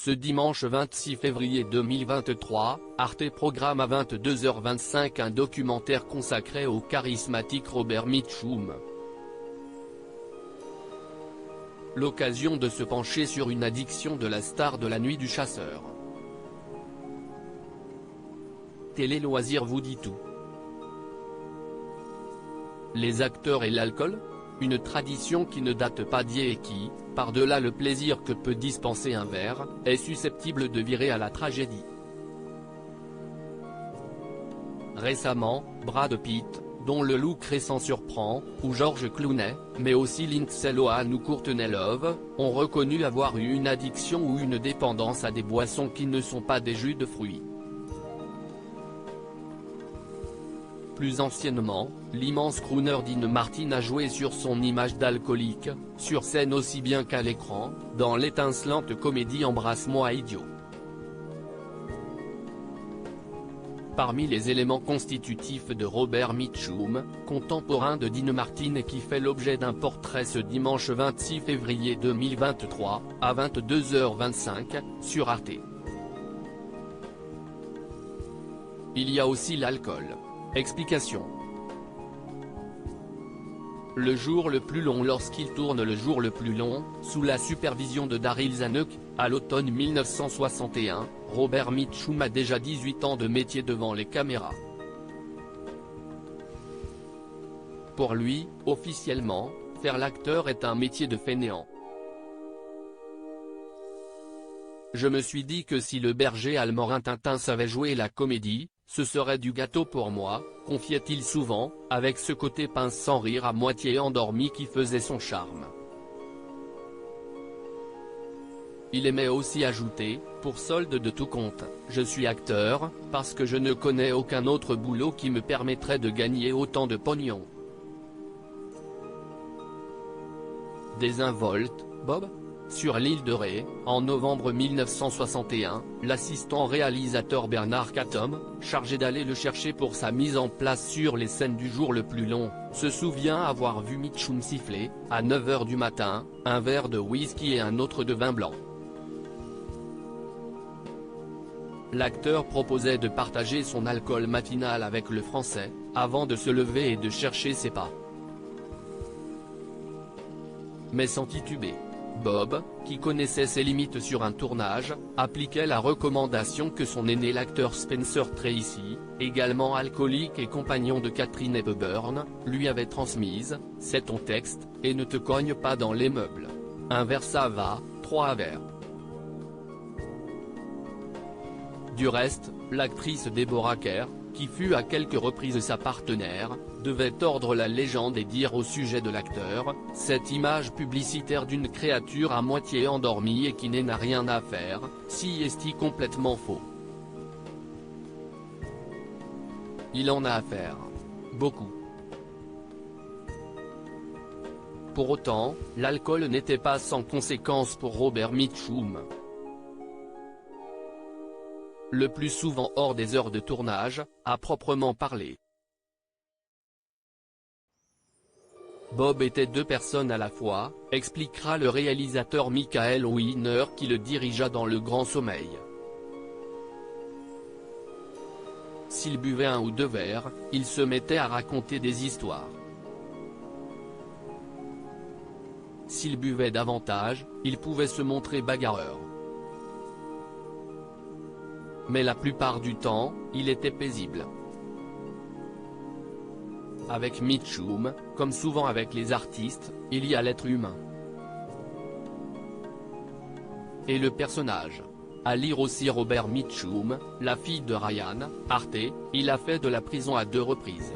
Ce dimanche 26 février 2023, Arte programme à 22h25 un documentaire consacré au charismatique Robert Mitchum. L'occasion de se pencher sur une addiction de la star de La Nuit du Chasseur. Télé Loisirs vous dit tout. Les acteurs et l'alcool ? Une tradition qui ne date pas d'hier et qui, par-delà le plaisir que peut dispenser un verre, est susceptible de virer à la tragédie. Récemment, Brad Pitt, dont le look récent surprend, ou George Clooney, mais aussi Lindsay Lohan ou Courtney Love, ont reconnu avoir eu une addiction ou une dépendance à des boissons qui ne sont pas des jus de fruits. Plus anciennement, l'immense crooner Dean Martin a joué sur son image d'alcoolique, sur scène aussi bien qu'à l'écran, dans l'étincelante comédie Embrasse-moi idiot. Parmi les éléments constitutifs de Robert Mitchum, contemporain de Dean Martin et qui fait l'objet d'un portrait ce dimanche 26 février 2023, à 22h25, sur Arte. Il y a aussi l'alcool. Explication. Le jour le plus long. Lorsqu'il tourne Le jour le plus long, sous la supervision de Daryl Zanuck, à l'automne 1961, Robert Mitchum a déjà 18 ans de métier devant les caméras. Pour lui, officiellement, faire l'acteur est un métier de fainéant. Je me suis dit que si le berger Almorin Tintin savait jouer la comédie, ce serait du gâteau pour moi, confiait-il souvent, avec ce côté pince sans rire à moitié endormi qui faisait son charme. Il aimait aussi ajouter, pour solde de tout compte, je suis acteur, parce que je ne connais aucun autre boulot qui me permettrait de gagner autant de pognon. Désinvolte, Bob ? Sur l'île de Ré, en novembre 1961, l'assistant réalisateur Bernard Cattom, chargé d'aller le chercher pour sa mise en place sur les scènes du jour le plus long, se souvient avoir vu Mitchum siffler, à 9h du matin, un verre de whisky et un autre de vin blanc. L'acteur proposait de partager son alcool matinal avec le Français, avant de se lever et de chercher ses pas. Mais sans tituber. Bob, qui connaissait ses limites sur un tournage, appliquait la recommandation que son aîné l'acteur Spencer Tracy, également alcoolique et compagnon de Katharine Hepburn, lui avait transmise, c'est ton texte, et ne te cogne pas dans les meubles. Un verre ça va, 3 verres. Du reste, l'actrice Deborah Kerr, qui fut à quelques reprises sa partenaire, devait tordre la légende et dire au sujet de l'acteur, cette image publicitaire d'une créature à moitié endormie et qui n'a rien à faire, si est-il complètement faux. Il en a à faire. Beaucoup. Pour autant, l'alcool n'était pas sans conséquences pour Robert Mitchum. Le plus souvent hors des heures de tournage, à proprement parler. Bob était 2 personnes à la fois, expliquera le réalisateur Michael Wiener qui le dirigea dans Le Grand Sommeil. S'il buvait 1 ou 2 verres, il se mettait à raconter des histoires. S'il buvait davantage, il pouvait se montrer bagarreur. Mais la plupart du temps, il était paisible. Avec Mitchum, comme souvent avec les artistes, il y a l'être humain. Et le personnage. À lire aussi Robert Mitchum, La fille de Ryan, Arte, il a fait de la prison à 2 reprises.